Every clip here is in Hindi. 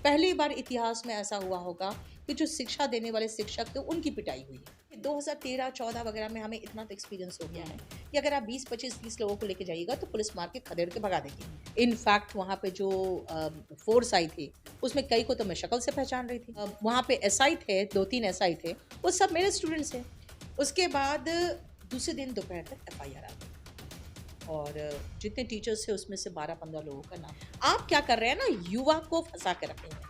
पहली बार इतिहास में ऐसा हुआ होगा कि जो शिक्षा देने वाले शिक्षक थे उनकी पिटाई हुई है। 2013-14 वगैरह में हमें इतना तो एक्सपीरियंस हो गया है कि अगर आप 20, 25, 30 लोगों को लेके जाइएगा तो पुलिस मार के खदेड़ के भगा देगी। इनफैक्ट वहाँ पे जो फोर्स आई थी उसमें कई को तो मैं शक्ल से पहचान रही थी। वहाँ पे एसआई थे, 2-3 एसआई थे, वो सब मेरे स्टूडेंट्स थे। उसके बाद दूसरे दिन दोपहर तक एफआईआर आ गई और जितने टीचर्स थे उसमें से 12-15 लोगों का नाम। आप क्या कर रहे हैं ना, युवा को फंसा के रखे हैं।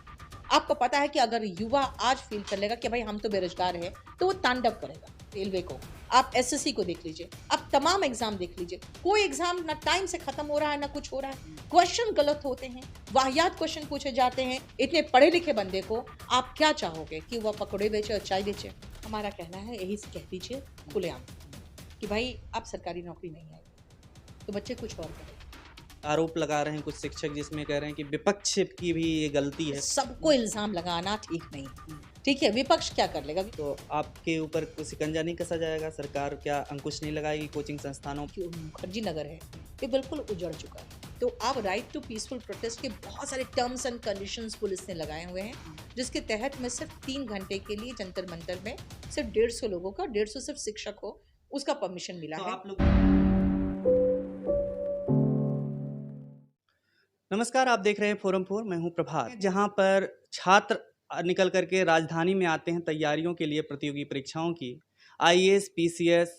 आपको पता है कि अगर युवा आज फील कर लेगा कि भाई हम तो बेरोजगार हैं, तो वो तांडव करेगा। रेलवे को, आप एसएससी को देख लीजिए, आप तमाम एग्जाम देख लीजिए, कोई एग्जाम ना टाइम से खत्म हो रहा है ना कुछ हो रहा है। क्वेश्चन गलत होते हैं, वाहियात क्वेश्चन पूछे जाते हैं। इतने पढ़े लिखे बंदे को आप क्या चाहोगे कि वह पकौड़े बेचे और चाय बेचे? हमारा कहना है यही कह दीजिए खुलेआम कि भाई आप सरकारी नौकरी नहीं आएगी तो बच्चे कुछ और करें। आरोप लगा रहे हैं कुछ शिक्षक, जिसमें कह रहे हैं कि विपक्ष की भी ये गलती है। सबको इल्जाम लगाना ठीक नहीं। ठीक है, विपक्ष क्या कर लेगा? तो आपके ऊपर कोई शिकंजा नहीं कसा जाएगा? सरकार क्या अंकुश नहीं लगाएगी कोचिंग संस्थानों? जो मुखर्जी नगर है ये बिल्कुल उजड़ चुका है। तो अब राइट टू पीसफुल प्रोटेस्ट के बहुत सारे टर्म्स एंड कंडीशंस पुलिस ने लगाए हुए हैं, जिसके तहत में सिर्फ 3 घंटे के लिए जंतर मंतर में सिर्फ 150 लोगों का, 150 सिर्फ शिक्षक हो, उसका परमिशन मिला तो है। आप लोग नमस्कार, आप देख रहे हैं फोरम 4। मैं हूं प्रभात, जहां पर छात्र निकल करके राजधानी में आते हैं तैयारियों के लिए प्रतियोगी परीक्षाओं की। आईएएस, पीसीएस,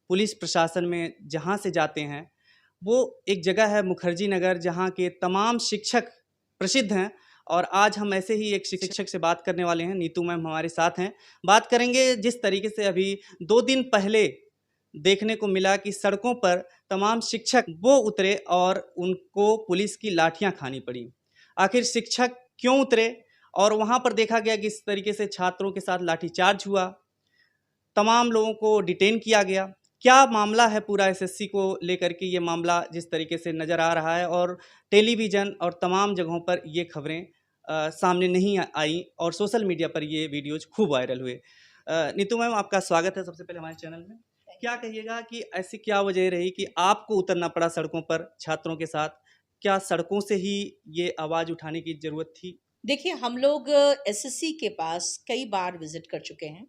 पुलिस प्रशासन में जहां से जाते हैं, वो एक जगह है मुखर्जी नगर, जहां के तमाम शिक्षक प्रसिद्ध हैं। और आज हम ऐसे ही एक शिक्षक से बात करने वाले हैं। नीतू मैम हमारे साथ हैं। बात करेंगे जिस तरीके से अभी 2 दिन पहले देखने को मिला कि सड़कों पर तमाम शिक्षक वो उतरे और उनको पुलिस की लाठियां खानी पड़ी। आखिर शिक्षक क्यों उतरे और वहां पर देखा गया कि इस तरीके से छात्रों के साथ लाठीचार्ज हुआ, तमाम लोगों को डिटेन किया गया। क्या मामला है पूरा एसएससी को लेकर के, ये मामला जिस तरीके से नज़र आ रहा है और टेलीविज़न और तमाम जगहों पर ये खबरें सामने नहीं आई और सोशल मीडिया पर ये वीडियोज़ खूब वायरल हुए। नीतू मैम, आपका स्वागत है सबसे पहले हमारे चैनल में। क्या कहिएगा कि ऐसी क्या वजह रही कि आपको उतरना पड़ा सड़कों पर छात्रों के साथ? क्या सड़कों से ही ये आवाज़ उठाने की ज़रूरत थी? देखिए, हम लोग एसएससी के पास कई बार विजिट कर चुके हैं।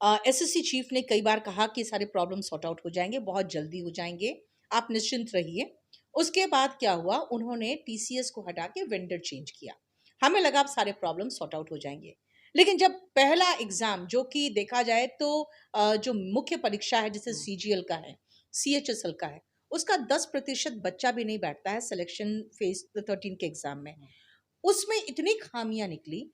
एसएससी चीफ ने कई बार कहा कि सारे प्रॉब्लम सॉर्ट आउट हो जाएंगे, बहुत जल्दी हो जाएंगे, आप निश्चिंत रहिए। उसके बाद क्या हुआ, उन्होंने टीसीएस को हटा के वेंडर चेंज किया। हमें लगा अब सारे प्रॉब्लम सॉर्ट आउट हो जाएंगे, लेकिन जब पहला एग्जाम, जो कि देखा जाए तो जो मुख्य परीक्षा है जैसे सीजीएल का है, सीएचएसएल का है, उसका 10% बच्चा भी नहीं बैठता है सिलेक्शन फेज 13 के एग्जाम में। उसमें इतनी खामियां निकली।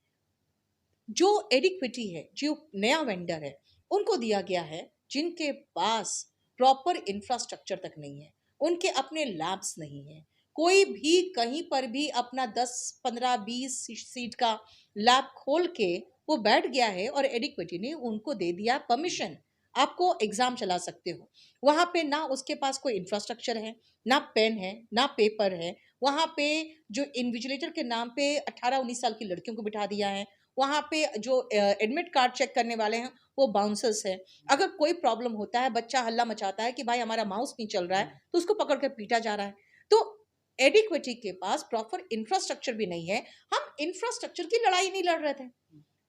जो एडिक्विटी है, जो नया वेंडर है, उनको दिया गया है जिनके पास प्रॉपर इंफ्रास्ट्रक्चर तक नहीं है, उनके अपने लैब्स नहीं है। कोई भी कहीं पर भी अपना 10, 15, 20 सीट का लैब खोल के वो बैठ गया है और एडिक्विटी ने उनको दे दिया परमिशन, आपको एग्जाम चला सकते हो। वहां पे ना उसके पास कोई इंफ्रास्ट्रक्चर है, ना पेन है, ना पेपर है। वहां पे जो इन्विजिलेटर के नाम पे 18-19 साल की लड़कियों को बिठा दिया है। वहाँ पे जो एडमिट कार्ड चेक करने वाले हैं वो बाउंसर्स हैं। अगर कोई प्रॉब्लम होता है, बच्चा हल्ला मचाता है कि भाई हमारा माउस नहीं चल रहा है, तो उसको पकड़ कर पीटा जा रहा है। तो एडिक्विटी के पास प्रॉपर इंफ्रास्ट्रक्चर भी नहीं है। हम इंफ्रास्ट्रक्चर की लड़ाई नहीं लड़ रहे थे।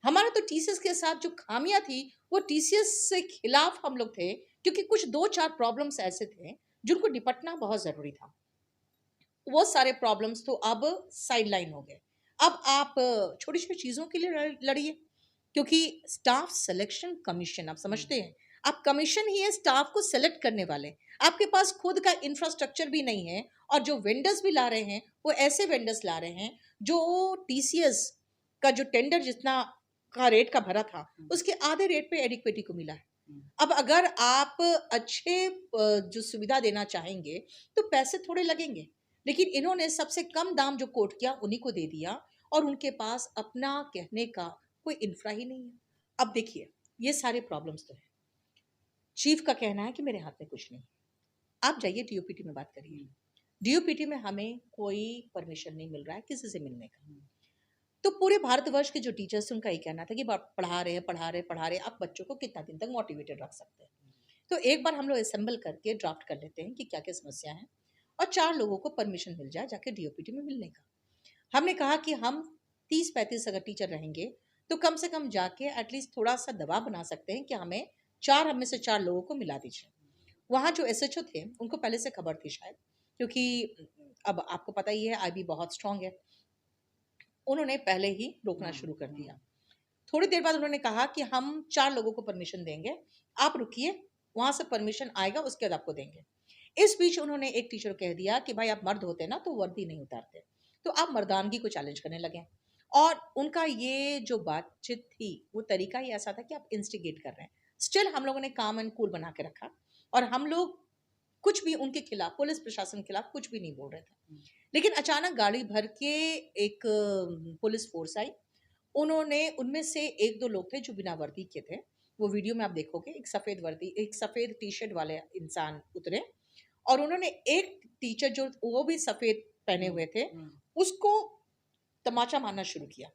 हमारा तो टीसीएस के साथ जो खामियां थी, वो टीसीएस से खिलाफ हम लोग थे, क्योंकि कुछ 2-4 प्रॉब्लम्स ऐसे थे जिनको निपटना बहुत जरूरी था। वो सारे प्रॉब्लम्स तो अब साइडलाइन हो गए। अब आप छोटी छोटी चीजों के लिए लड़िए, क्योंकि स्टाफ सिलेक्शन कमीशन, आप समझते हैं, आप कमीशन ही है स्टाफ को सेलेक्ट करने वाले। आपके पास खुद का इंफ्रास्ट्रक्चर भी नहीं है, और जो वेंडर्स भी ला रहे हैं वो ऐसे वेंडर्स ला रहे हैं जो टीसीएस का जो टेंडर जितना का रेट का भरा था उसके आधे रेट पे एडिक्विटी को मिला है। अब अगर आप अच्छे जो सुविधा देना चाहेंगे तो पैसे थोड़े लगेंगे, लेकिन इन्होंने सबसे कम दाम जो कोट किया उन्हीं को दे दिया, और उनके पास अपना कहने का कोई इंफ्रा ही नहीं है। अब देखिए, ये सारे प्रॉब्लम्स तो है। चीफ का कहना है कि मेरे हाथ में कुछ नहीं। आप जाइए डीओपीटी में बात करिए। डीओपीटी में हमें कोई परमिशन नहीं मिल रहा है किसी से मिलने का। तो पूरे भारतवर्ष के जो टीचर्स थे उनका ये कहना था कि पढ़ा रहे हैं, पढ़ा रहे पढ़ा रहे, आप बच्चों को कितना दिन तक मोटिवेटेड रख सकते हैं। तो एक बार हम लोग असेंबल करके ड्राफ्ट कर लेते हैं कि क्या क्या समस्या है, और 4 लोगों को परमिशन मिल जाए जाके डीओपीटी में मिलने का। हमने कहा कि हम 30-35 अगर टीचर रहेंगे तो कम से कम जाके एटलीस्ट थोड़ा सा दबाव बना सकते हैं कि हमें 4 हम में से 4 लोगों को मिला दीजिए। वहाँ जो एसएचओ थे उनको पहले से खबर थी शायद, क्योंकि अब आपको पता ही है आईबी बहुत स्ट्रांग है। उन्होंने पहले ही रोकना शुरू कर दिया। थोड़ी देर बाद उन्होंने कहा कि हम 4 लोगों को परमिशन देंगे, आप रुकिए, वहाँ से परमिशन आएगा उसके बाद आपको देंगे। इस बीच उन्होंने एक टीचर को कह दिया कि भाई आप मर्द होते ना तो वर्दी नहीं उतारते, तो आप मर्दानगी को चैलेंज करने लगे। और उनका ये जो बातचीत थी वो तरीका ही ऐसा था कि आप इंस्टिगेट कर रहे हैं। स्टिल हम लोगों ने काम एंड कूल बना के रखा और हम लोग कुछ भी उनके खिलाफ, पुलिस प्रशासन के खिलाफ कुछ भी नहीं बोल रहे थे। लेकिन अचानक गाड़ी भर के एक पुलिस फोर्स आई। उन्होंने उनमें से 1-2 लोग थे जो बिना वर्दी के थे। वो वीडियो में आप देखोगे, एक सफ़ेद वर्दी, एक सफ़ेद टी-शर्ट वाले इंसान उतरे और उन्होंने एक टीचर जो वो भी सफ़ेद पहने हुए थे, उसको तमाचा मारना शुरू किया।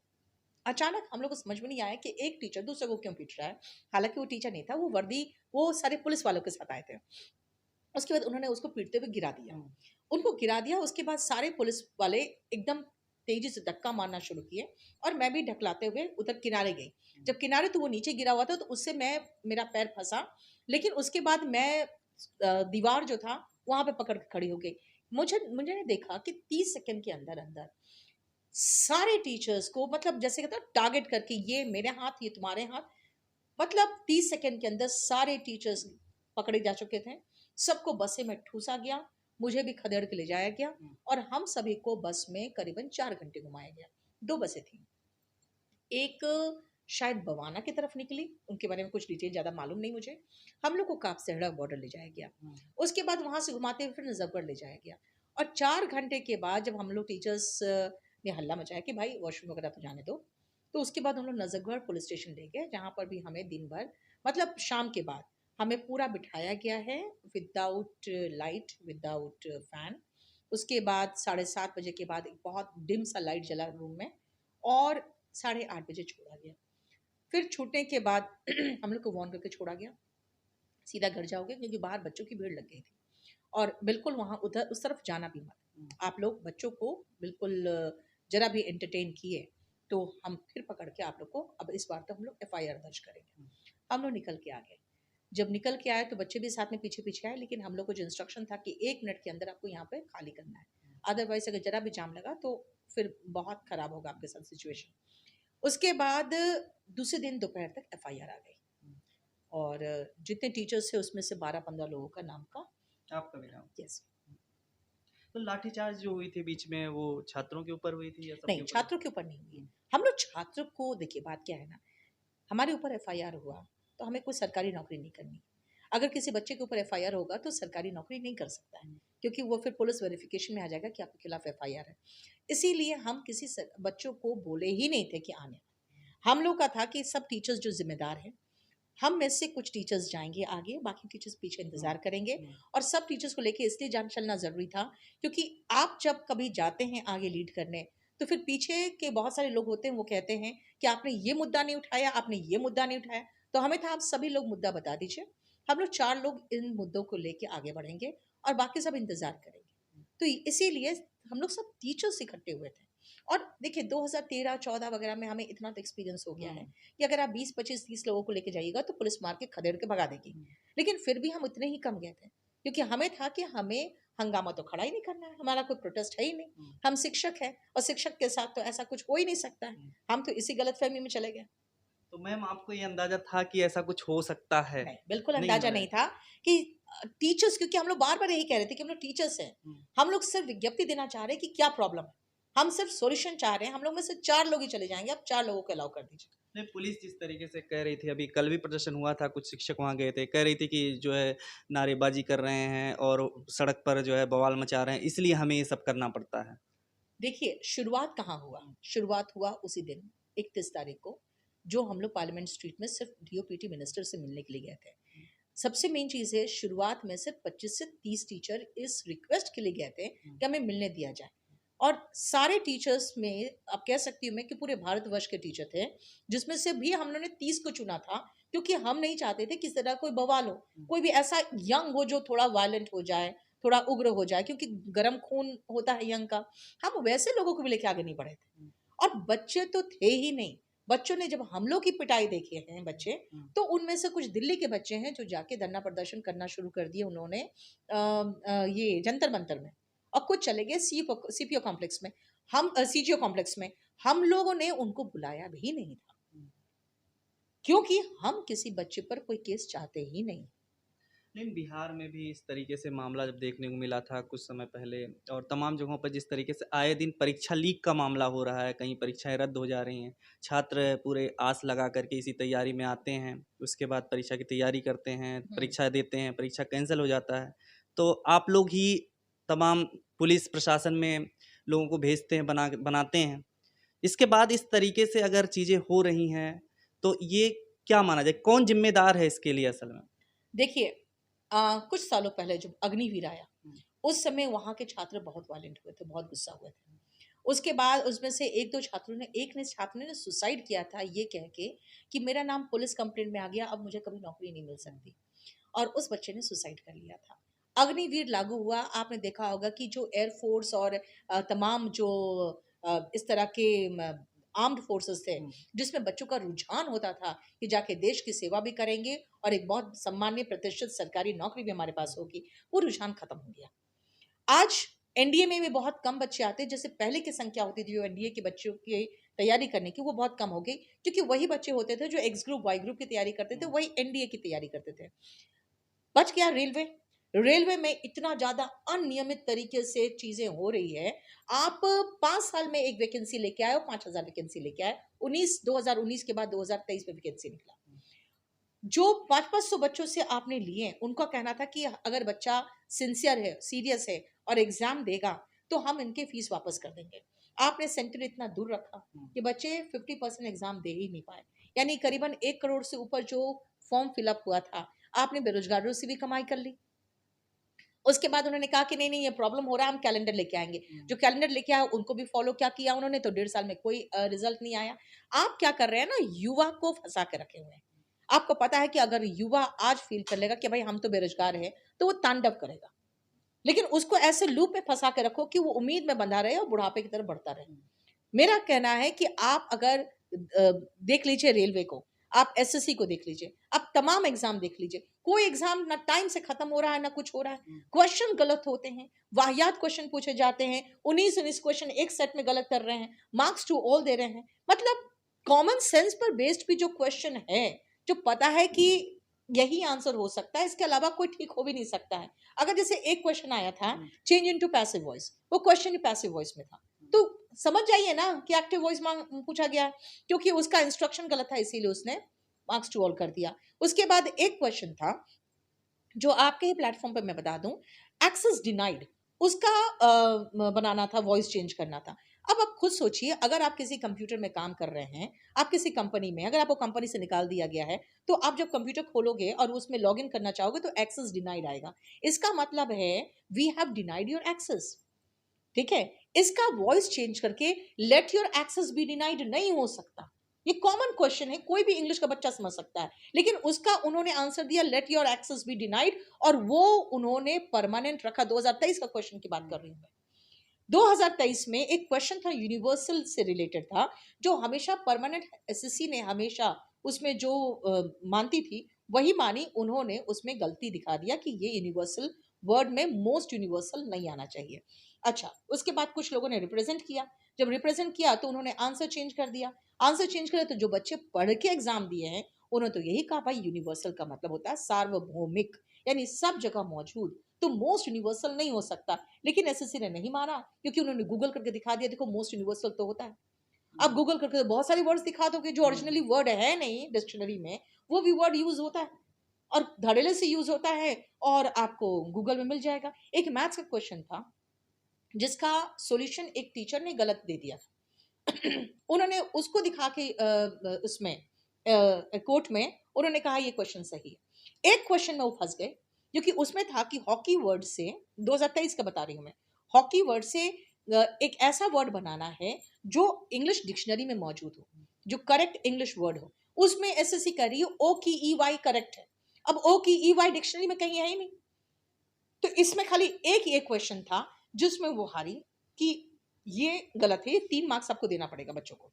अचानक हम लोग को समझ में नहीं आया कि एक टीचर दूसरे को क्यों पीट रहा है। हालाँकि वो टीचर नहीं था, वो वर्दी, वो सारे पुलिस वालों के साथ आए थे। उसके बाद उन्होंने उसको पीटते हुए गिरा दिया। उनको गिरा दिया, उसके बाद सारे पुलिस वाले एकदम तेज़ी से धक्का मारना शुरू किए और मैं भी ढकलाते हुए उधर किनारे गई। जब किनारे तो वो नीचे गिरा हुआ था तो उससे मेरा पैर फँसा, लेकिन उसके बाद मैं दीवार जो था वहाँ पे पकड़ के खड़ी हो गई। मुझे देखा कि 30 सेकंड के अंदर-अंदर सारे टीचर्स को, मतलब जैसे कहते हैं टारगेट करके, ये मेरे हाथ, ये तुम्हारे हाथ, मतलब 30 सेकंड के अंदर सारे टीचर्स पकड़े जा चुके थे। सबको बसें में ठूसा गया, मुझे भी खदेड़ के ले जाया गया और हम सभी को बस में करीबन 4 घंटे घुमाया गया। 2 बसें थीं। एक शायद बवाना की तरफ निकली, उनके बारे में कुछ डिटेल ज़्यादा मालूम नहीं मुझे। हम लोग को कापसेहड़ा बॉर्डर ले जाया गया। उसके बाद वहाँ से घुमाते हुए फिर नजफगढ़ ले जाया गया और 4 घंटे के बाद जब हम लोग टीचर्स ने हल्ला मचाया कि भाई वॉशरूम वगैरह तो जाने दो, तो उसके बाद हम लोग नजफगढ़ पुलिस स्टेशन ले गए, जहाँ पर भी हमें दिन भर, मतलब शाम के बाद हमें पूरा बिठाया गया है विदाउट लाइट, विदाउट फैन। उसके बाद 7:30 बजे के बाद एक बहुत डिम सा लाइट जला रूम में और 8:30 बजे छोड़ा गया। फिर छूटने के बाद हम लोग को वार्न करके छोड़ा गया, सीधा घर जाओगे, क्योंकि बाहर बच्चों की भीड़ लग गई थी और बिल्कुल वहाँ उधर उस तरफ जाना भी मत। आप लोग बच्चों को बिल्कुल जरा भी एंटरटेन किए तो हम फिर पकड़ के आप लोग को, अब इस बार तो हम लोग एफआईआर दर्ज करेंगे। हम लोग निकल के आ गए। जब निकल के आए तो बच्चे भी साथ में पीछे पीछे आए, लेकिन हम लोग को जो इंस्ट्रक्शन था कि 1 मिनट के अंदर आपको यहाँ पे खाली करना है, अदरवाइज अगर जरा भी जाम लगा तो फिर बहुत खराब होगा आपके साथ सिचुएशन। उसके बाद दूसरे दिन दोपहर तक एफआईआर आ गई और जितने टीचर्स थे उसमें से 12-15 लोगों का नाम का, आपका भी नाम। यस। तो लाठीचार्ज जो हुई थी बीच में, वो छात्रों के ऊपर हुई थी या सबके नहीं, ऊपर? छात्रों के ऊपर नहीं हुई। हम लोग छात्रों को, देखिए बात क्या है ना, हमारे ऊपर एफआईआर हुआ तो हमें कोई सरकारी नौकरी नहीं करनी। अगर किसी बच्चे के ऊपर एफआईआर होगा तो सरकारी नौकरी नहीं कर सकता है, क्योंकि वो फिर पुलिस वेरिफिकेशन में आ जाएगा कि आपके खिलाफ एफआईआर है। इसीलिए हम किसी बच्चों को बोले ही नहीं थे कि आने। हम लोग का था कि सब टीचर्स जो जिम्मेदार हैं, हम में से कुछ टीचर्स जाएंगे आगे, बाकी टीचर्स पीछे इंतजार करेंगे। और सब टीचर्स को लेके इसलिए जान चलना ज़रूरी था क्योंकि आप जब कभी जाते हैं आगे लीड करने तो फिर पीछे के बहुत सारे लोग होते हैं, वो कहते हैं कि आपने ये मुद्दा नहीं उठाया, आपने ये मुद्दा नहीं उठाया। तो हमें था आप सभी लोग मुद्दा बता दीजिए, हम लोग 4 लोग इन मुद्दों को लेके आगे बढ़ेंगे और बाकी सब इंतजार करेंगे। तो इसीलिए हम लोग सब टीचर्स इकट्ठे हुए थे। और देखिए 2013-14 वगैरह में हमें इतना तो एक्सपीरियंस हो गया है कि अगर आप 20, 25, 30 लोगों को लेके जाइएगा तो पुलिस मार के खदेड़ के भगा देगी। लेकिन फिर भी हम उतने ही कम गए थे, क्योंकि हमें था कि हमें हंगामा तो खड़ा ही नहीं करना है, हमारा कोई प्रोटेस्ट है ही नहीं। हम शिक्षक हैं और शिक्षक के साथ तो ऐसा कुछ हो ही नहीं सकता है। हम तो इसी गलतफहमी में चले गए। तो मैम आपको ये अंदाजा था कि ऐसा कुछ हो सकता है? नहीं, बिल्कुल नहीं अंदाजा अंदाजा नहीं था कि टीचर्स, क्योंकि हम लोग बार-बार यही कह रहे थे कि हम लोग टीचर्स हैं। हम लोग सिर्फ विज्ञप्ति देना चाह रहे हैं कि क्या प्रॉब्लम है। हम सिर्फ सॉल्यूशन चाह रहे हैं। हम लोग में से 4 लोग ही चले जाएँगे, आप 4 लोगों को अलाउ कर दीजिए। नहीं, पुलिस जिस तरीके से कह रही थी, अभी कल भी प्रदर्शन हुआ था, कुछ शिक्षक वहाँ गए थे, कह रही थी कि जो है नारेबाजी कर रहे हैं और सड़क पर जो है बवाल मचा रहे हैं, इसलिए हमें ये सब करना पड़ता है। देखिए, शुरुआत कहाँ हुआ? शुरुआत हुआ उसी दिन 31 तारीख को, जो हम लोग पार्लियामेंट स्ट्रीट में सिर्फ डीओपीटी मिनिस्टर से मिलने के लिए गए थे। सबसे मेन चीज़ है, शुरुआत में सिर्फ 25 से 30 टीचर इस रिक्वेस्ट के लिए गए थे कि हमें मिलने दिया जाए। और सारे टीचर्स में आप कह सकती हूँ मैं कि पूरे भारतवर्ष के टीचर थे, जिसमें से भी हम लोगों ने 30 को चुना था, क्योंकि हम नहीं चाहते थे किसी तरह कोई बवाल हो, कोई भी ऐसा यंग हो जो थोड़ा वायलेंट हो जाए, थोड़ा उग्र हो जाए, क्योंकि गरम खून होता है यंग का। हम वैसे लोगों को भी लेके आगे नहीं बढ़े थे। और बच्चे तो थे ही नहीं, बच्चों ने जब हम लोग की पिटाई देखे हैं बच्चे, तो उनमें से कुछ दिल्ली के बच्चे हैं जो जाके धरना प्रदर्शन करना शुरू कर दिए उन्होंने ये जंतर मंतर में, और कुछ चले गए सीपीओ कॉम्प्लेक्स में, हम सीजीओ कॉम्प्लेक्स में। हम लोगों ने उनको बुलाया भी नहीं था, क्योंकि हम किसी बच्चे पर कोई केस चाहते ही नहीं। लेकिन बिहार में भी इस तरीके से मामला जब देखने को मिला था कुछ समय पहले, और तमाम जगहों पर जिस तरीके से आए दिन परीक्षा लीक का मामला हो रहा है, कहीं परीक्षाएं रद्द हो जा रही हैं, छात्र पूरे आस लगा करके इसी तैयारी में आते हैं, उसके बाद परीक्षा की तैयारी करते हैं, परीक्षा देते हैं, परीक्षा कैंसिल हो जाता है, तो आप लोग ही तमाम पुलिस प्रशासन में लोगों को भेजते हैं, बनाते हैं। इसके बाद इस तरीके से अगर चीज़ें हो रही हैं तो ये क्या माना जाए, कौन जिम्मेदार है इसके लिए असल में? देखिए, कुछ सालों पहले जब अग्निवीर आया, उस समय वहाँ के छात्र बहुत वायलेंट हुए थे, बहुत गुस्सा हुए थे। उसके बाद उसमें से 1-2 छात्रों ने, एक ने छात्र ने सुसाइड किया था ये कह के कि मेरा नाम पुलिस कंप्लेंट में आ गया, अब मुझे कभी नौकरी नहीं मिल सकती, और उस बच्चे ने सुसाइड कर लिया था। अग्निवीर लागू हुआ, आपने देखा होगा कि जो एयरफोर्स और तमाम जो इस तरह के आर्म्ड फोर्सेस थे, जिसमें बच्चों का रुझान होता था कि जाके देश की सेवा भी करेंगे और एक बहुत सम्मानीय प्रतिष्ठित सरकारी नौकरी भी हमारे पास होगी, वो रुझान खत्म हो गया। आज एनडीए में भी बहुत कम बच्चे आते हैं, जैसे पहले की संख्या होती थी जो एनडीए के बच्चों की तैयारी करने की, वो बहुत कम हो गई, क्योंकि वही बच्चे होते थे जो एक्स ग्रुप वाई ग्रुप की तैयारी करते थे, वही एनडीए की तैयारी करते थे। बच गया रेलवे। रेलवे में इतना ज्यादा अनियमित तरीके से चीजें हो रही है। आप 5 साल में एक वैकेंसी लेके आए हो, 5,000 वैकेंसी लेके आए, 2019 के बाद 2023 में वैकेंसी निकला। जो 500-500 बच्चों से आपने लिए, उनका कहना था कि अगर बच्चा सिंसियर है, सीरियस है और एग्जाम देगा तो हम इनके फीस वापस कर देंगे। आपने सेंटर इतना दूर रखा कि बच्चे 50% एग्जाम दे ही नहीं पाए, यानी करीबन 1 करोड़ से ऊपर जो फॉर्म फिलअप हुआ था, आपने बेरोजगारों से भी कमाई कर ली। उसके बाद उन्होंने कहा कि नहीं नहीं, ये प्रॉब्लम हो रहा है, हम कैलेंडर लेके आएंगे। जो कैलेंडर लेके आए उनको भी फॉलो क्या किया उन्होंने, तो 1.5 साल में कोई रिजल्ट नहीं आया। आप क्या कर रहे हैं ना, युवा को फंसा के रखे हुए हैं। आपको पता है कि अगर युवा आज फील कर लेगा कि भाई हम तो बेरोजगार है, तो वो तांडव करेगा, लेकिन उसको ऐसे लूप में फंसा के रखो कि वो उम्मीद में बंधा रहे और बुढ़ापे की तरफ बढ़ता रहे। मेरा कहना है कि आप अगर देख लीजिए रेलवे को, आप एसएससी को देख लीजिए, आप तमाम एग्जाम देख लीजिए, कोई एग्जाम ना टाइम से खत्म हो रहा है ना कुछ हो रहा है, क्वेश्चन गलत होते हैं, वाहियात क्वेश्चन पूछे जाते हैं, 19 क्वेश्चन एक सेट में गलत कर रहे हैं, मार्क्स टू ऑल दे रहे हैं। मतलब कॉमन सेंस पर बेस्ड भी जो क्वेश्चन है, जो पता है कि यही आंसर हो सकता है, इसके अलावा कोई ठीक हो भी नहीं सकता है। अगर जैसे एक क्वेश्चन आया था, चेंज इनटू पैसिव वॉइस, वो क्वेश्चन ही पैसिव वॉइस में था, तो समझ जाइए ना कि एक्टिव वॉइस पूछा गया, क्योंकि उसका इंस्ट्रक्शन गलत था, इसीलिए उसने मार्क्स टू ऑल कर दिया। उसके बाद एक क्वेश्चन था जो आपके ही प्लेटफॉर्म पर मैं बता दूं, एक्सेस डिनाइड, उसका बनाना था, वॉइस चेंज करना था। अब आप खुद सोचिए, अगर आप किसी कंप्यूटर में काम कर रहे हैं, आप किसी कंपनी में, अगर आपको कंपनी से निकाल दिया गया है, तो आप जब कंप्यूटर खोलोगे और उसमें लॉगिन करना चाहोगे तो एक्सेस डिनाइड आएगा। इसका मतलब है we have denied your access. ठीक है, इसका वॉइस चेंज करके let your access be denied नहीं हो सकता। ये कॉमन क्वेश्चन है, कोई भी इंग्लिश का बच्चा समझ सकता है, लेकिन उसका उन्होंने आंसर दिया let your access be denied, और वो उन्होंने परमानेंट रखा। 2023 का क्वेश्चन की बात कर रही हूं मैं। 2023 में एक क्वेश्चन था यूनिवर्सल से रिलेटेड था, जो हमेशा परमानेंट एसएससी ने हमेशा उसमें जो मानती थी वही मानी, उन्होंने उसमें गलती दिखा दिया कि ये यूनिवर्सल वर्ड में मोस्ट यूनिवर्सल नहीं आना चाहिए। अच्छा, उसके बाद कुछ लोगों ने रिप्रेजेंट किया, जब रिप्रेजेंट किया तो उन्होंने आंसर चेंज कर दिया। आंसर चेंज करे तो जो बच्चे पढ़ के एग्जाम दिए हैं, उन्होंने तो यही कहा भाई यूनिवर्सल का मतलब होता है सार्वभौमिक, यानी सब जगह मौजूद, तो मोस्ट यूनिवर्सल नहीं हो सकता। लेकिन एसएससी ने नहीं माना, क्योंकि उन्होंने गूगल करके दिखा दिया, देखो मोस्ट यूनिवर्सल तो होता है। अब गूगल करके तो बहुत सारे वर्ड्स दिखा दोगे जो ओरिजिनली वर्ड है नहीं डिक्शनरी में, वो भी वर्ड यूज होता है और धड़ल्ले से यूज होता है, और आपको गूगल में मिल जाएगा। एक मैथ्स का क्वेश्चन था जिसका सॉल्यूशन एक टीचर ने गलत दे दिया था। उन्होंने उसको दिखा के उसमें कोर्ट में उन्होंने कहा ये क्वेश्चन सही है। एक क्वेश्चन में वो फंस गए, क्योंकि उसमें था कि हॉकी वर्ड से, 2023 का बता रही हूं मैं, हॉकी वर्ड से एक ऐसा वर्ड बनाना है जो इंग्लिश डिक्शनरी में मौजूद हो, जो करेक्ट इंग्लिश वर्ड हो। उसमें एसएससी कर रही है ओ की ई वाई करेक्ट है, अब ओ की ई वाई डिक्शनरी में कहीं है ही नहीं, तो इसमें खाली एक ये क्वेश्चन था जिसमें वो हारी कि ये गलत है। ये 3 मार्क्स आपको देना पड़ेगा बच्चों को,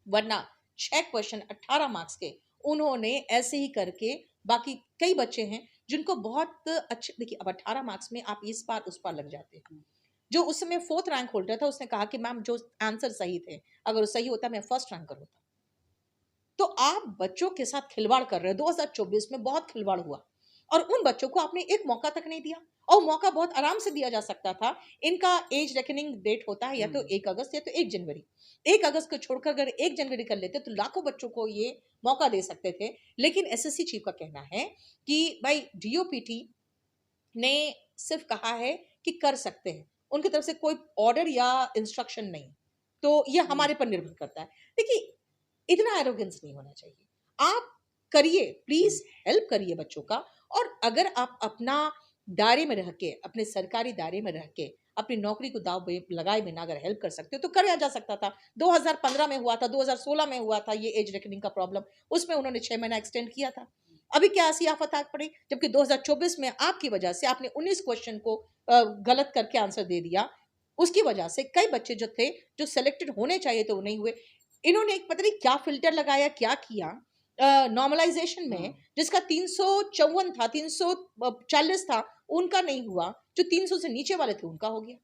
वरना 6 क्वेश्चन 18 मार्क्स के उन्होंने ऐसे ही करके, बाकी कई बच्चे हैं जिनको बहुत अच्छे, देखिए अब 18 मार्क्स में आप इस पार उस पार लग जाते हैं। जो उस समय 4th रैंक होल्डर था उसने कहा कि मैम जो आंसर सही थे, अगर वो सही होता मैं फर्स्ट रैंकर होता। तो आप बच्चों के साथ खिलवाड़ कर रहे हो। 2024 में बहुत खिलवाड़ हुआ और उन बच्चों को आपने एक मौका तक नहीं दिया, और मौका बहुत आराम से दिया जा सकता था। इनका एज रेकनिंग डेट होता है या तो 1 अगस्त या तो 1 जनवरी। 1 अगस्त को छोड़कर अगर 1 जनवरी कर लेते तो लाखों बच्चों को ये मौका दे सकते थे। लेकिन एसएससी चीफ का कहना है कि भाई डीओपीटी ने सिर्फ कहा है कि कर सकते हैं, उनकी तरफ से कोई ऑर्डर या इंस्ट्रक्शन नहीं। तो ये हमारे पर निर्भर करता है। देखिए इतना एरोगेंस नहीं होना चाहिए। आप करिए, प्लीज हेल्प करिए बच्चों का। और अगर आप अपना दायरे में रह के, अपने सरकारी दायरे में रह के अपनी नौकरी को दाव लगाए बिना अगर हेल्प कर सकते हो तो कराया जा सकता था। 2015 में हुआ था, 2016 में हुआ था ये एज रेकनिंग का प्रॉब्लम, उसमें उन्होंने 6 महीना एक्सटेंड किया था। अभी क्या ऐसी आफत आ पड़ी, जबकि 2024 में आपकी वजह से आपने 19 क्वेश्चन को गलत करके आंसर दे दिया। उसकी वजह से कई बच्चे जो थे, जो सिलेक्टेड होने चाहिए थे वो नहीं हुए। इन्होंने एक पता नहीं क्या फिल्टर लगाया, क्या किया नॉर्मलाइजेशन में, जिसका 354 था, 340 था, उनका नहीं हुआ। जो 300 से नीचे वाले थे उनका हो गया।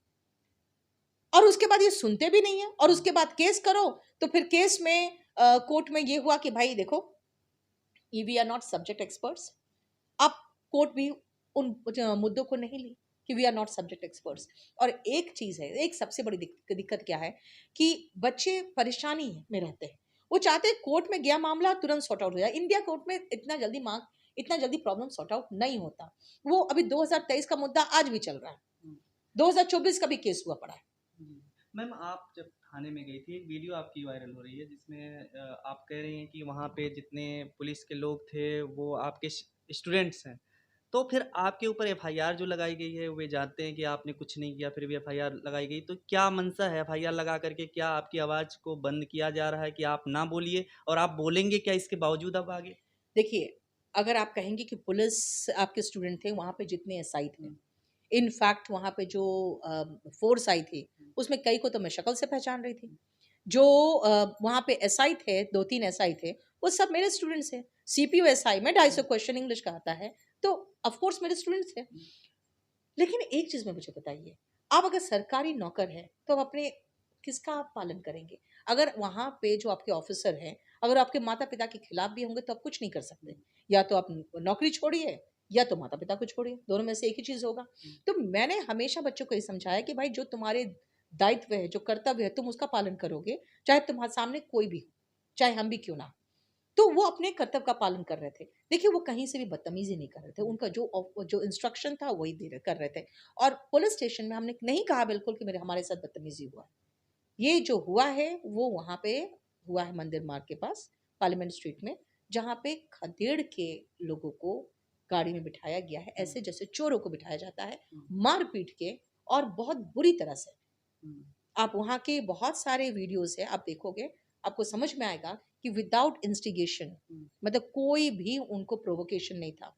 और उसके बाद ये सुनते भी नहीं है, और उसके बाद केस करो तो फिर केस में कोर्ट में ये हुआ कि भाई देखो, we are not subject experts. अब कोर्ट भी उन मुद्दों को नहीं ली कि we are not subject experts. और एक चीज है, एक सबसे बड़ी दिक्कत क्या है कि बच्चे परेशानी में रहते हैं। वो चाहते हैं कोर्ट में गया मामला तुरंत सॉर्ट आउट हो जाए। इंडिया कोर्ट में इतना जल्दी प्रॉब्लम सॉर्ट आउट नहीं होता। वो अभी 2023 का मुद्दा आज भी चल रहा है, 2024 का भी केस हुआ पड़ा है। मैम आप जब थाने में गई थी, एक वीडियो आपकी वायरल हो रही है जिसमें आप कह रही हैं कि वहाँ पे जितने पुलिस के लोग थे वो आपके स्टूडेंट्स हैं, तो फिर आपके ऊपर एफआईआर जो लगाई गई है, वे जानते हैं कि आपने कुछ नहीं किया फिर भी एफआईआर लगाई गई, तो क्या मंशा है एफआईआर लगा करके? क्या आपकी आवाज़ को बंद किया जा रहा है कि आप ना बोलिए, और आप बोलेंगे क्या इसके बावजूद अब आगे? देखिए, अगर आप कहेंगे कि पुलिस आपके स्टूडेंट थे, वहाँ पे जितने एसआई थे, इनफैक्ट वहाँ पे जो फोर्स आई थी, उसमें कई को तो मैं शक्ल से पहचान रही थी। जो वहाँ पे एसआई थे, 2-3 एसआई थे, वो सब मेरे स्टूडेंट्स हैं। सीपीओ एसआई में 250 क्वेश्चन इंग्लिश का आता है, तो ऑफ कोर्स मेरे स्टूडेंट्स थे। लेकिन एक चीज़ में मुझे बताइए, आप अगर सरकारी नौकर हैं, तो आप अपने किसका आप पालन करेंगे? अगर वहाँ पे जो आपके ऑफ़िसर हैं, अगर आपके माता-पिता के खिलाफ भी होंगे, तो आप कुछ नहीं कर सकते। या तो आप नौकरी छोड़िए, या तो माता-पिता को छोड़िए, दोनों में से एक ही चीज़ होगा। तो मैंने हमेशा बच्चों को ये समझाया कि भाई जो तुम्हारे दायित्व है, जो कर्तव्य है, तुम उसका पालन करोगे, चाहे तुम्हारे सामने कोई भी हो, चाहे हम भी क्यों ना हो। तो वो अपने कर्तव्य का पालन कर रहे थे। देखिए वो कहीं से भी बदतमीज़ी नहीं कर रहे थे। उनका जो इंस्ट्रक्शन था वही कर रहे थे। और पुलिस स्टेशन में हमने नहीं कहा बिल्कुल कि मेरे हमारे साथ बदतमीज़ी हुआ है। ये जो हुआ है वो वहाँ पे हुआ है मंदिर मार्ग के पास, पार्लियामेंट स्ट्रीट में, जहाँ पे खदेड़ के लोगों को गाड़ी में बिठाया गया है, ऐसे जैसे चोरों को बिठाया जाता है, मार-पीट के, और बहुत बुरी तरह से। आप वहाँ के बहुत सारे वीडियोज़ हैं, आप देखोगे, आपको समझ में आएगा कि विदाउट इंस्टिगेशन, मतलब कोई भी उनको प्रोवोकेशन नहीं था।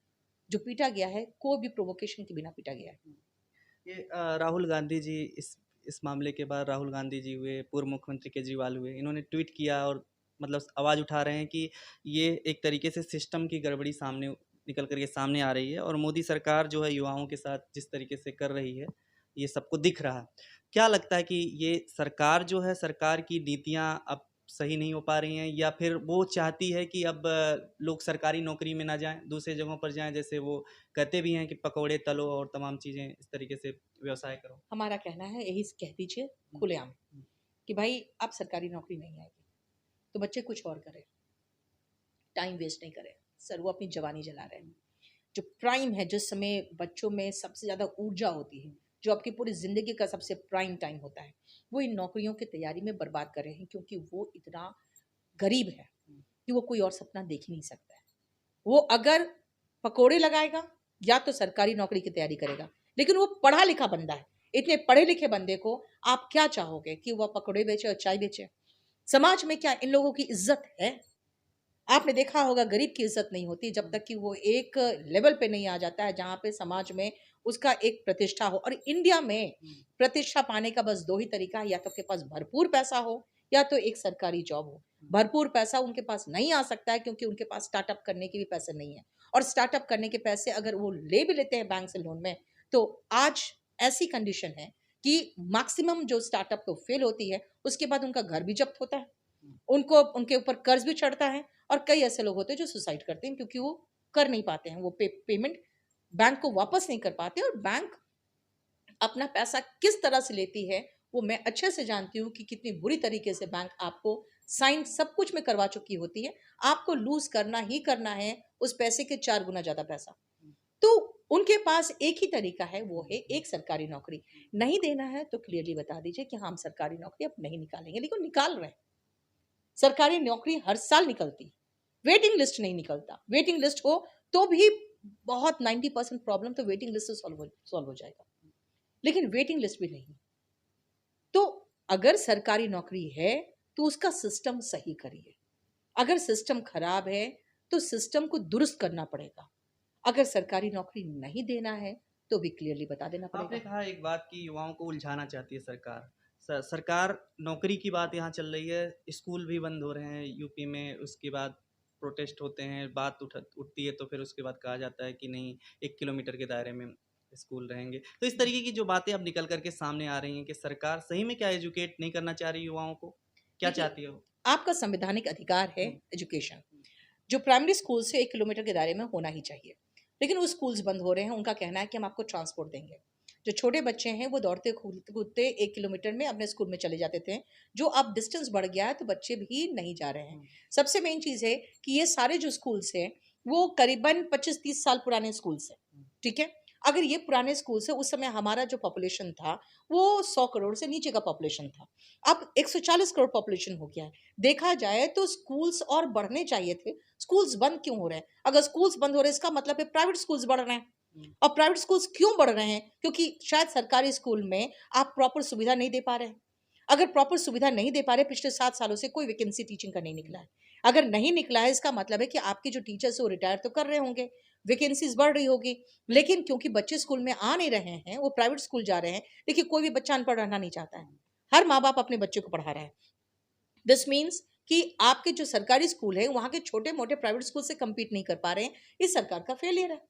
जो पीटा गया है, कोई भी प्रोवोकेशन के बिना पीटा गया है। ये राहुल गांधी जी, इस मामले के बाद राहुल गांधी जी हुए, पूर्व मुख्यमंत्री केजरीवाल हुए, इन्होंने ट्वीट किया और मतलब आवाज़ उठा रहे हैं कि ये एक तरीके से सिस्टम की गड़बड़ी सामने निकल करके सामने आ रही है, और मोदी सरकार जो है युवाओं के साथ जिस तरीके से कर रही है, ये सबको दिख रहा है। क्या लगता है कि ये सरकार जो है, सरकार की नीतियाँ अब सही नहीं हो पा रही हैं, या फिर वो चाहती है कि अब लोग सरकारी नौकरी में ना जाएं, दूसरे जगहों पर जाएं, जैसे वो कहते भी हैं कि पकौड़े तलो और तमाम चीज़ें इस तरीके से व्यवसाय करो? हमारा कहना है, यही कह दीजिए खुलेआम कि भाई अब सरकारी नौकरी नहीं आएगी, तो बच्चे कुछ और करें, टाइम वेस्ट नहीं करें। सर वो अपनी जवानी जला रहे हैं। जो प्राइम है, जिस समय बच्चों में सबसे ज़्यादा ऊर्जा होती है, जो आपकी पूरी ज़िंदगी का सबसे प्राइम टाइम होता है, वो इन नौकरियों की तैयारी में बर्बाद कर रहे हैं, क्योंकि वो इतना गरीब है कि वो कोई और सपना देख ही नहीं सकता है। वो अगर पकोड़े लगाएगा या तो सरकारी नौकरी की तैयारी करेगा, लेकिन वो पढ़ा लिखा बंदा है। इतने पढ़े लिखे बंदे को आप क्या चाहोगे कि वह पकोड़े बेचे और चाय बेचे? समाज में क्या इन लोगों की इज्जत है? आपने देखा होगा गरीब की इज्जत नहीं होती जब तक कि वो एक लेवल पे नहीं आ जाता है जहाँ पे समाज में उसका एक प्रतिष्ठा हो। और इंडिया में प्रतिष्ठा पाने का बस दो ही तरीका है, या तो आपके पास भरपूर पैसा हो या तो एक सरकारी जॉब हो। भरपूर पैसा उनके पास नहीं आ सकता है क्योंकि उनके पास स्टार्टअप करने के भी पैसे नहीं है, और स्टार्टअप करने के पैसे अगर वो ले भी लेते हैं बैंक से लोन में, तो आज ऐसी कंडीशन है कि मैक्सिमम जो स्टार्टअप तो फेल होती है, उसके बाद उनका घर भी जब्त होता है, उनको उनके ऊपर कर्ज भी चढ़ता है, और कई ऐसे लोग होते हैं जो सुसाइड करते हैं क्योंकि वो कर नहीं पाते हैं, वो पेमेंट बैंक को वापस नहीं कर पाते। और बैंक अपना पैसा किस तरह से लेती है वो मैं अच्छे से जानती हूँ कि कितनी बुरी तरीके से बैंक आपको साइन सब कुछ में करवा चुकी होती है। आपको लूज करना ही करना है उस पैसे के 4 गुना ज्यादा पैसा। तो उनके पास एक ही तरीका है, वो है एक सरकारी नौकरी। नहीं देना है तो क्लियरली बता दीजिए कि हम सरकारी नौकरी अब नहीं निकालेंगे, लेकिन निकाल रहे हैं। सरकारी नौकरी हर साल निकलती, वेटिंग लिस्ट नहीं निकलता। वेटिंग लिस्ट हो तो भी बहुत 90% प्रॉब्लम तो वेटिंग लिस्ट से सॉल्व हो जाएगा, लेकिन वेटिंग लिस्ट भी नहीं। तो अगर सरकारी नौकरी है तो उसका सिस्टम सही करिए। अगर सिस्टम खराब है तो सिस्टम को दुरुस्त करना पड़ेगा। अगर सरकारी नौकरी नहीं देना है तो भी क्लियरली बता देना आपने पड़ेगा। कहा एक बात कि युवाओं को उलझाना चाहती है सरकार। सरकार नौकरी की बात यहाँ चल रही है, स्कूल भी बंद हो रहे हैं यूपी में, उसके बाद प्रोटेस्ट होते हैं, बात उठती है तो फिर उसके बाद कहा जाता है कि नहीं 1 किलोमीटर के दायरे में स्कूल रहेंगे। तो इस तरीके की जो बातें अब निकल करके सामने आ रही हैं कि सरकार सही में क्या एजुकेट नहीं करना चाह रही युवाओं को, क्या देखिए, चाहती है वो? आपका संवैधानिक अधिकार है हम्म, एजुकेशन, जो प्राइमरी स्कूल से 1 किलोमीटर के दायरे में होना ही चाहिए। लेकिन वो स्कूल्स बंद हो रहे हैं, उनका कहना है कि हम आपको ट्रांसपोर्ट देंगे। जो छोटे बच्चे हैं वो दौड़ते कूदते कूदते 1 किलोमीटर में अपने स्कूल में चले जाते थे। जो अब डिस्टेंस बढ़ गया है तो बच्चे भी नहीं जा रहे हैं। सबसे मेन चीज़ है कि ये सारे जो स्कूल्स हैं वो करीबन 25-30 साल पुराने स्कूल्स हैं, ठीक है। अगर ये पुराने स्कूल से उस समय हमारा जो पॉपुलेशन था वो 100 करोड़ से नीचे का पॉपुलेशन था, अब 140 करोड़ पॉपुलेशन हो गया है। देखा जाए तो स्कूल्स और बढ़ने चाहिए थे, स्कूल्स बंद क्यों हो रहे हैं? अगर स्कूल्स बंद हो रहे हैं इसका मतलब है प्राइवेट स्कूल्स बढ़ रहे हैं। और प्राइवेट स्कूल्स क्यों बढ़ रहे हैं? क्योंकि शायद सरकारी स्कूल में आप प्रॉपर सुविधा नहीं दे पा रहे हैं। अगर प्रॉपर सुविधा नहीं दे पा रहे, पिछले 7 सालों से कोई वैकेंसी टीचिंग का नहीं निकला है। अगर नहीं निकला है इसका मतलब है कि आपके जो टीचर्स हैं वो रिटायर तो कर रहे होंगे, वैकेंसीज बढ़ रही होगी। लेकिन क्योंकि बच्चे स्कूल में आ नहीं रहे हैं, वो प्राइवेट स्कूल जा रहे हैं। देखिए, कोई भी बच्चा अनपढ़ रहना नहीं चाहता है। हर माँ-बाप अपने बच्चे को पढ़ा रहा है। दिस मीन्स कि आपके जो सरकारी स्कूल है वहाँ के छोटे-मोटे प्राइवेट स्कूल से कम्पीट नहीं कर पा रहे हैं। ये सरकार का फेलियर है।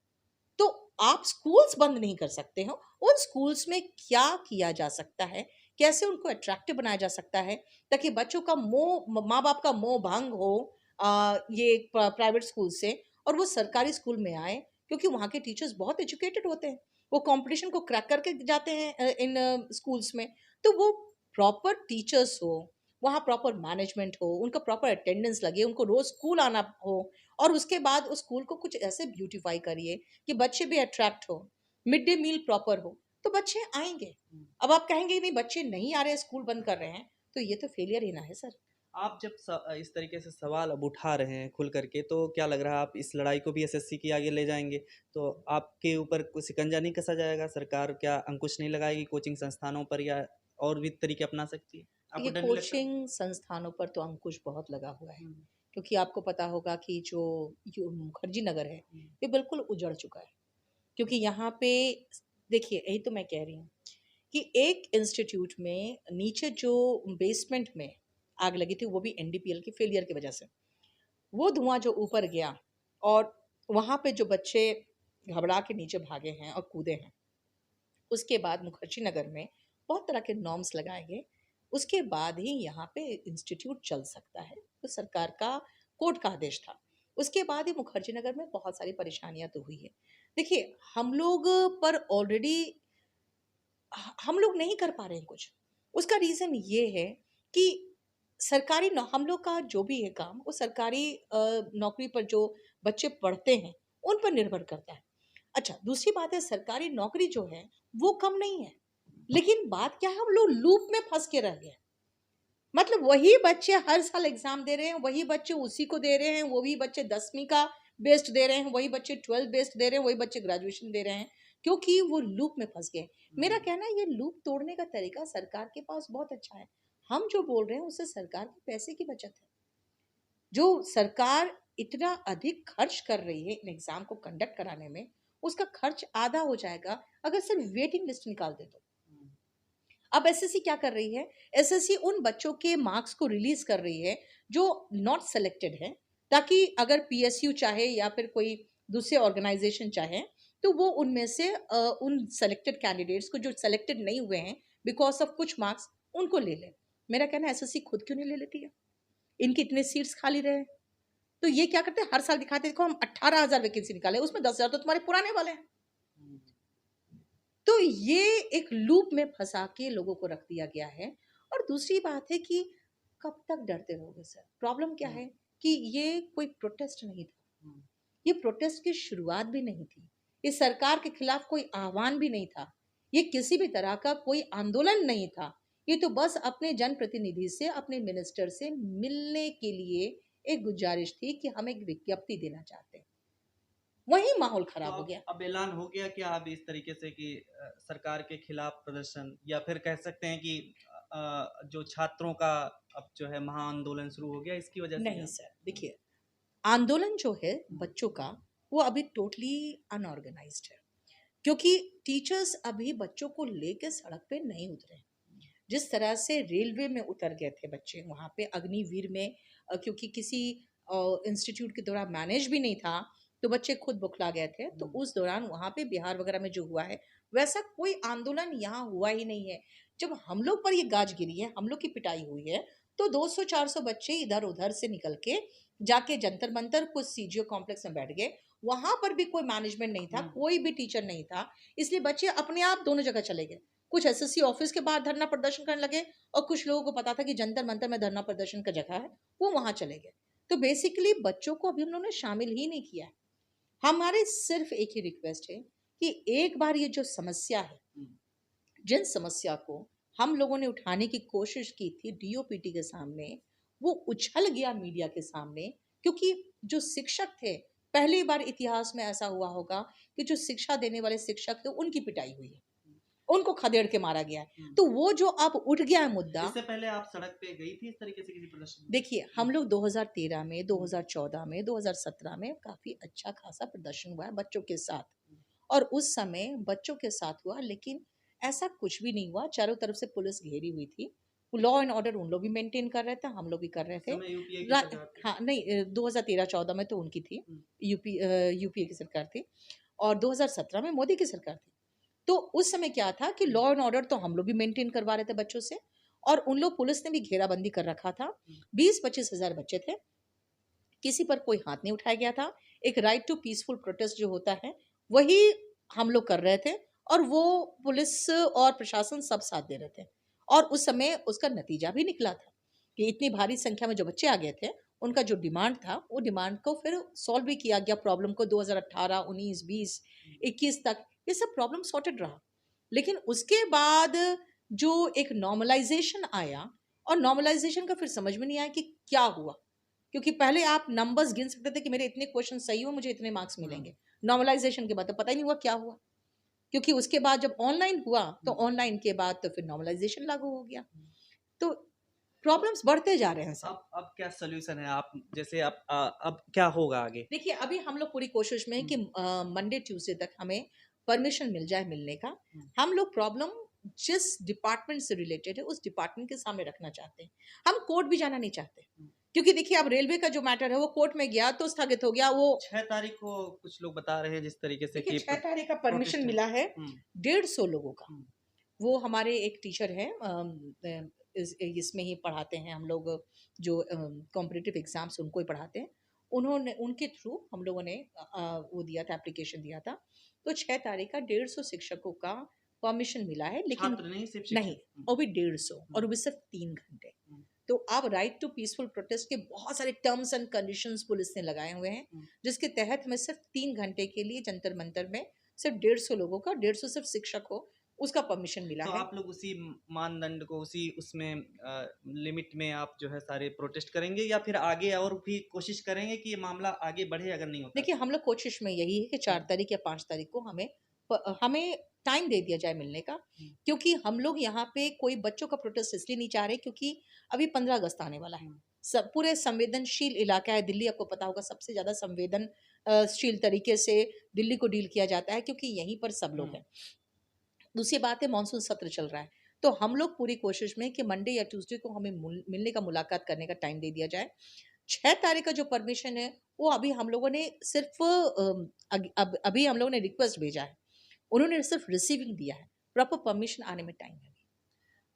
तो आप स्कूल्स बंद नहीं कर सकते हो। उन स्कूल्स में क्या किया जा सकता है, कैसे उनको अट्रैक्टिव बनाया जा सकता है ताकि बच्चों का माँ बाप का मोह भंग हो ये प्राइवेट स्कूल से, और वो सरकारी स्कूल में आए, क्योंकि वहाँ के टीचर्स बहुत एजुकेटेड होते हैं। वो कंपटीशन को क्रैक करके जाते हैं इन स्कूल्स में। तो वो प्रॉपर टीचर्स हो, वहाँ प्रॉपर मैनेजमेंट हो, उनका प्रॉपर अटेंडेंस लगे, उनको रोज स्कूल आना हो, और उसके बाद उस स्कूल को कुछ ऐसे ब्यूटीफाई करिए कि बच्चे भी अट्रैक्ट हो, मिड डे मील प्रॉपर हो, तो बच्चे आएंगे। अब आप कहेंगे नहीं बच्चे नहीं आ रहे हैं, स्कूल बंद कर रहे हैं, तो ये तो फेलियर ही ना है सर। आप जब इस तरीके से सवाल अब उठा रहे हैं खुल करके, तो क्या लग रहा है आप इस लड़ाई को भी एसएससी के आगे ले जाएंगे? तो आपके ऊपर कुछ शिकंजा नहीं कसा जाएगा? सरकार क्या अंकुश नहीं लगाएगी कोचिंग संस्थानों पर, या और भी तरीके अपना सकती है? आपको देखिए, डर नहीं लगता? कोचिंग संस्थानों पर तो अंकुश बहुत लगा हुआ है, हम्म, क्योंकि आपको पता होगा कि जो मुखर्जी नगर है हम्म, ये बिल्कुल उजड़ चुका है। क्योंकि यहाँ पे देखिए, यही तो मैं कह रही हूँ कि एक इंस्टीट्यूट में नीचे जो बेसमेंट में आग लगी थी, वो भी एनडीपीएल की फेलियर की वजह से, वो धुआं जो ऊपर गया, और वहाँ पे जो बच्चे घबरा के नीचे भागे हैं और कूदे हैं, उसके बाद मुखर्जी नगर में बहुत तरह के नॉर्म्स लगाए गए। उसके बाद ही यहाँ पे इंस्टीट्यूट चल सकता है, तो सरकार का कोर्ट का आदेश था। उसके बाद ही मुखर्जी नगर में बहुत सारी परेशानियां तो हुई है। देखिए, हम लोग पर ऑलरेडी हम लोग नहीं कर पा रहे हैं कुछ। उसका रीज़न ये है कि सरकारी नौ हम लोग का जो भी है काम, वो सरकारी नौकरी पर जो बच्चे पढ़ते हैं, उन पर निर्भर करता है। अच्छा, दूसरी बात है, सरकारी नौकरी जो है, वो कम नहीं है। लेकिन बात क्या है, हम लोग लूप में फँस के रह गए। मतलब वही बच्चे हर साल एग्ज़ाम दे रहे हैं, वही बच्चे उसी को दे रहे हैं, वही बच्चे 10वीं का बेस्ड दे रहे हैं, वही बच्चे 12th बेस्ड दे रहे हैं, वही बच्चे ग्रेजुएशन दे रहे हैं, क्योंकि वो लूप में फँस गए। मेरा कहना है ये लूप तोड़ने का तरीका सरकार के पास बहुत अच्छा है। हम जो बोल रहे हैं उससे सरकार के पैसे की बचत है। जो सरकार इतना अधिक खर्च कर रही है इन एग्जाम को कंडक्ट कराने में, उसका खर्च आधा हो जाएगा अगर सिर्फ वेटिंग लिस्ट निकाल दे तो। अब एसएससी क्या कर रही है, एसएससी उन बच्चों के मार्क्स को रिलीज कर रही है जो नॉट सेलेक्टेड है, ताकि अगर पीएसयू चाहे या फिर कोई दूसरे ऑर्गेनाइजेशन चाहे तो वो उनमें से उन सेलेक्टेड कैंडिडेट्स को जो सेलेक्टेड नहीं हुए हैं बिकॉज ऑफ कुछ मार्क्स, उनको ले ले। मेरा कहना है एसएससी खुद क्यों नहीं ले लेती है, इनके इतने सीट्स खाली रहे तो ये क्या करते हैं, हर साल दिखाते हैं देखो हम 18,000 वैकेंसी निकाले, उसमें 10,000 तो तुम्हारे पुराने वाले हैं। तो ये एक लूप में फंसा के लोगों को रख दिया गया है। और दूसरी बात है कि कब तक डरते रहोगे सर, प्रॉब्लम क्या है कि ये कोई प्रोटेस्ट नहीं था, ये प्रोटेस्ट की शुरुआत भी नहीं थी, ये सरकार के खिलाफ कोई आह्वान भी नहीं था, ये किसी भी तरह का कोई आंदोलन नहीं था, ये तो बस अपने जनप्रतिनिधि से, अपने मिनिस्टर से मिलने के लिए एक गुजारिश थी कि हम एक विज्ञप्ति देना चाहते हैं। वही माहौल खराब हो गया। अब ऐलान हो गया कि आप इस तरीके से कि सरकार के खिलाफ प्रदर्शन, या फिर कह सकते हैं कि जो छात्रों का अब जो है महाआंदोलन शुरू हो गया इसकी वजह से? नहीं सर, देखिए आंदोलन जो है बच्चों का वो अभी टोटली अनऑर्गेनाइज्ड है, क्योंकि टीचर्स अभी बच्चों को लेकर सड़क पे नहीं उतरे। जिस तरह से रेलवे में उतर गए थे बच्चे वहाँ पे अग्निवीर में, क्योंकि किसी इंस्टीट्यूट के दौरान मैनेज भी नहीं था तो बच्चे खुद बुखला गए थे, तो उस दौरान वहाँ पे बिहार वगैरह में जो हुआ है वैसा कोई आंदोलन यहाँ हुआ ही नहीं है। जब हम लोग पर ये गाज गिरी है, हम लोग की पिटाई हुई है, तो 200-400 बच्चे इधर उधर से निकल के जाके जंतर मंतर कुछ सीजीओ कॉम्प्लेक्स में बैठ गए, वहां पर भी कोई मैनेजमेंट नहीं था, कोई भी टीचर नहीं था, इसलिए बच्चे अपने आप दोनों जगह चले गए। कुछ एसएससी ऑफिस के बाहर धरना प्रदर्शन करने लगे और कुछ लोगों को पता था कि जंतर मंतर में धरना प्रदर्शन का जगह है, वो वहां चले गए। तो बेसिकली बच्चों को अभी हम लोगों ने शामिल ही नहीं किया है। हमारे सिर्फ एक ही रिक्वेस्ट है कि एक बार ये जो समस्या है, जिन समस्या को हम लोगों ने उठाने की कोशिश की थी डीओपीटी के सामने, वो उछल गया मीडिया के सामने, क्योंकि जो शिक्षक थे, पहली बार इतिहास में ऐसा हुआ होगा कि जो शिक्षा देने वाले शिक्षक थे उनकी पिटाई हुई है, उनको खदेड़ के मारा गया है। तो वो जो अब उठ गया है मुद्दा। इससे पहले आप सड़क पे गई थी इस तरीके से किसी प्रदर्शन में? देखिए हम लोग 2013 में, 2014 में, 2017 में काफी अच्छा खासा प्रदर्शन हुआ है बच्चों के साथ, और उस समय बच्चों के साथ हुआ, लेकिन ऐसा कुछ भी नहीं हुआ। चारों तरफ से पुलिस घेरी हुई थी, लॉ एंड ऑर्डर उन लोग भी मेंटेन कर रहे थे, हम लोग भी कर रहे थे। यूपीए की सरकार थी। हाँ नहीं, 2013-14 में तो उनकी थी, यूपीए की सरकार थी, और 2017 में मोदी की सरकार थी। तो उस समय क्या था कि लॉ एंड ऑर्डर तो हम लोग भी मेंटेन करवा रहे थे बच्चों से, और उन लोग पुलिस ने भी घेराबंदी कर रखा था। 20-25 हजार बच्चे थे, किसी पर कोई हाथ नहीं उठाया गया था। एक राइट टू पीसफुल प्रोटेस्ट जो होता है वही हम लोग कर रहे थे, और वो पुलिस और प्रशासन सब साथ दे रहे थे, और उस समय उसका नतीजा भी निकला था कि इतनी भारी संख्या में जो बच्चे आ गए थे, उनका जो डिमांड था वो डिमांड को फिर सॉल्व भी किया गया। प्रॉब्लम को 2018, 19, 20, 21 तक ये सब प्रॉब्लम सॉर्टेड रहा। लेकिन उसके बाद जो एक नॉर्मलाइजेशन आया, और नॉर्मलाइजेशन का फिर समझ में नहीं आया कि क्या हुआ, क्योंकि पहले आप नंबर्स गिन सकते थे कि मेरे इतने क्वेश्चन सही हो मुझे इतने मार्क्स मिलेंगे। नॉर्मलाइजेशन के बाद तो पता ही नहीं हुआ क्या हुआ, क्योंकि उसके बाद जब ऑनलाइन हुआ तो ऑनलाइन के बाद तो फिर नॉर्मलाइजेशन लागू हो गया। तो प्रॉब्लम्स बढ़ते जा रहे हैं सर। अब क्या सोल्यूशन है? आप जैसे अब क्या होगा आगे? देखिए अभी हम लोग पूरी कोशिश में है कि मंडे ट्यूसडे तक हमें परमिशन मिल जाए मिलने का। हम लोग प्रॉब्लम जिस डिपार्टमेंट से रिलेटेड है उस डिपार्टमेंट के सामने रखना चाहते हैं, हम कोर्ट भी जाना नहीं चाहते, क्योंकि देखिए अब रेलवे का जो मैटर है वो कोर्ट में गया तो स्थगित हो गया। वो 6 तारीख को कुछ लोग बता रहे हैं जिस तरीके से कि 6 तारीख का परमिशन मिला है 150 लोगों का। वो हमारे एक टीचर हैं, इसमें ही पढ़ाते हैं हम लोग, जो कॉम्पिटिटिव एग्जाम्स उनको ही पढ़ाते हैं, उन्होंने उनके थ्रू हम लोगों ने वो दिया था, एप्लीकेशन दिया था। तो 6 तारीख का 150 शिक्षकों का परमिशन मिला है, लेकिन नहीं, और भी 150, और भी सिर्फ 3 घंटे। तो अब राइट टू पीसफुल प्रोटेस्ट के बहुत सारे टर्म्स एंड कंडीशंस पुलिस ने लगाए हुए हैं, जिसके तहत हमें सिर्फ 3 घंटे के लिए जंतर मंतर में सिर्फ 150 लोगों का, 150 सिर्फ शिक्षक हो, उसका परमिशन मिला तो है। आप लोग उसी मानदंड को, उसी उसमें लिमिट में आप जो है सारे प्रोटेस्ट करेंगे, या फिर आगे और भी कोशिश करेंगे कि ये मामला आगे बढ़े अगर नहीं होता? देखिए हम लोग कोशिश में यही है कि 4 तारीख या 5 तारीख को हमें टाइम दे दिया जाए मिलने का, क्योंकि हम लोग यहाँ पे कोई बच्चों का प्रोटेस्ट इसलिए नहीं चाह रहे क्योंकि अभी 15 अगस्त आने वाला है, पूरे संवेदनशील इलाका है दिल्ली, आपको पता होगा सबसे ज़्यादा संवेदनशील तरीके से दिल्ली को डील किया जाता है क्योंकि यहीं पर सब लोग हैं। दूसरी बात है मानसून सत्र चल रहा है, तो हम लोग पूरी कोशिश में कि मंडे या ट्यूसडे को हमें मिलने का, मुलाकात करने का टाइम दे दिया जाए। 6 तारीख का जो परमिशन है, वो अभी हम लोगों ने सिर्फ़ अभी हम लोगों ने रिक्वेस्ट भेजा है। उन्होंने सिर्फ़ रिसीविंग दिया है, प्रॉपर परमिशन आने में टाइम है।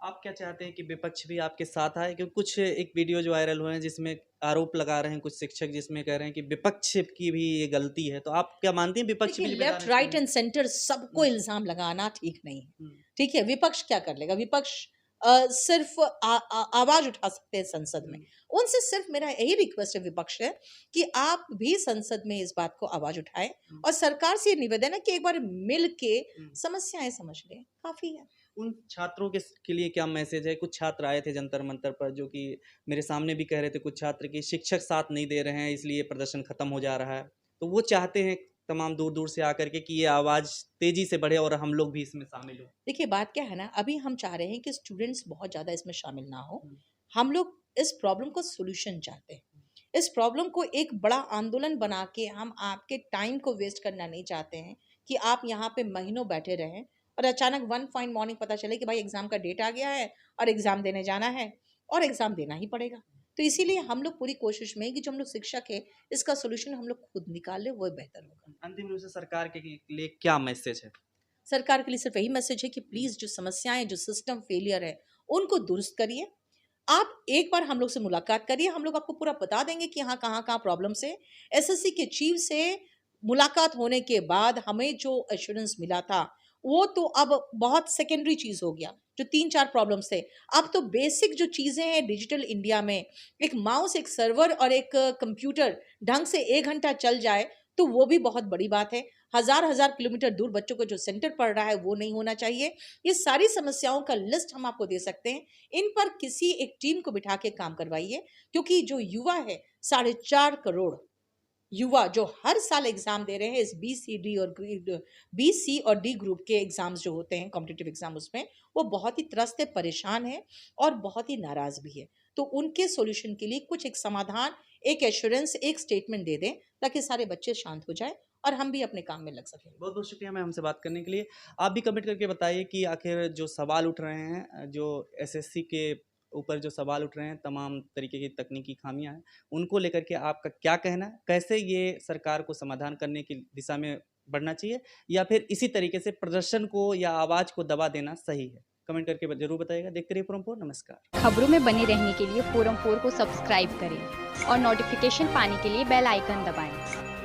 आप क्या चाहते हैं कि विपक्ष भी आपके साथ आए? क्योंकि कुछ एक वीडियो जो वायरल हुए हैं जिसमें आरोप लगा रहे हैं कुछ शिक्षक, जिसमें कह रहे हैं कि विपक्ष की भी ये गलती है, तो आप क्या मानती हैं विपक्ष भी देखिए, जिम्मेदार है लेफ्ट, इसके राइट लिए? एंड सेंटर सबको इल्ज़ाम लगाना ठीक नहीं है। हुँ, ठीक है, विपक्ष क्या कर लेगा? विपक्ष सिर्फ़ आवाज़ उठा सकते हैं संसद में। हुँ, उनसे सिर्फ़ मेरा यही रिक्वेस्ट है विपक्ष से कि आप भी संसद में इस बात को आवाज़ उठाएँ हुँ, और सरकार से ये निवेदन है कि एक बार मिल के हुँ। समस्याएँ समझ लें, काफ़ी है। उन छात्रों के लिए क्या मैसेज है? कुछ छात्र आए थे जंतर मंतर पर, जो कि मेरे सामने भी कह रहे थे कुछ छात्र कि शिक्षक साथ नहीं दे रहे हैं, इसलिए प्रदर्शन खत्म हो जा रहा है। तो वो चाहते हैं तमाम दूर-दूर से आकर के कि ये आवाज़ तेज़ी से बढ़े और हम लोग भी इसमें शामिल हों। देखिए, बात क्या है ना, अभी हम चाह रहे हैं कि स्टूडेंट्स बहुत ज़्यादा इसमें शामिल ना हो। हुँ, हम लोग इस प्रॉब्लम को सॉल्यूशन चाहते हैं। इस प्रॉब्लम को एक बड़ा आंदोलन बना के हम आपके टाइम को वेस्ट करना नहीं चाहते हैं कि आप यहाँ पे महीनों बैठे रहें और अचानक वन फाइन मॉर्निंग पता चले कि भाई एग्ज़ाम का डेट आ गया है और एग्ज़ाम देने जाना है और एग्ज़ाम देना ही पड़ेगा। तो इसीलिए हम लोग पूरी कोशिश में हैं कि जो हम लोग शिक्षक हैं, इसका सॉल्यूशन हम लोग खुद निकाल लें, वो बेहतर होगा। अंतिम रूप से सरकार के लिए क्या मैसेज है? सरकार के लिए सिर्फ यही मैसेज है कि प्लीज़ जो समस्याएँ, जो सिस्टम फेलियर है, उनको दुरुस्त करिए। आप एक बार हम लोग से मुलाकात करिए, हम लोग आपको पूरा बता देंगे कि हाँ, कहाँ-कहाँ प्रॉब्लम्स है। एसएससी के चीफ से मुलाकात होने के बाद हमें जो एश्योरेंस मिला था, वो तो अब बहुत सेकेंडरी चीज़ हो गया। जो 3-4 प्रॉब्लम्स थे, अब तो बेसिक जो चीज़ें हैं डिजिटल इंडिया में, एक माउस, एक सर्वर और एक कंप्यूटर ढंग से 1 घंटा चल जाए, तो वो भी बहुत बड़ी बात है। हज़ार-हज़ार किलोमीटर दूर बच्चों को जो सेंटर पड़ रहा है, वो नहीं होना चाहिए। ये सारी समस्याओं का लिस्ट हम आपको दे सकते हैं। इन पर किसी एक टीम को बिठा के काम करवाइए क्योंकि जो युवा है 4.5 करोड़ युवा जो हर साल एग्जाम दे रहे हैं इस बी सी और डी ग्रुप के एग्जाम्स जो होते हैं कॉम्पिटिटिव एग्जाम, उसमें वो बहुत ही त्रस्त है, परेशान है और बहुत ही नाराज भी है। तो उनके सॉल्यूशन के लिए कुछ एक समाधान, एक एश्योरेंस, एक स्टेटमेंट दे दें ताकि सारे बच्चे शांत हो जाए और हम भी अपने काम में लग सकें। बहुत-बहुत शुक्रिया मैम हमसे बात करने के लिए। आप भी कमेंट करके बताइए कि आखिर जो सवाल उठ रहे हैं, जो एसएससी के ऊपर जो सवाल उठ रहे हैं, तमाम तरीके की तकनीकी खामियाँ हैं, उनको लेकर के आपका क्या कहना है? कैसे ये सरकार को समाधान करने की दिशा में बढ़ना चाहिए, या फिर इसी तरीके से प्रदर्शन को या आवाज़ को दबा देना सही है? कमेंट करके ज़रूर बताइएगा। देखते रहिए फोरम 4। नमस्कार। खबरों में बने रहने के लिए फोरम 4 को सब्सक्राइब करें और नोटिफिकेशन पाने के लिए बेल आइकन दबाएं।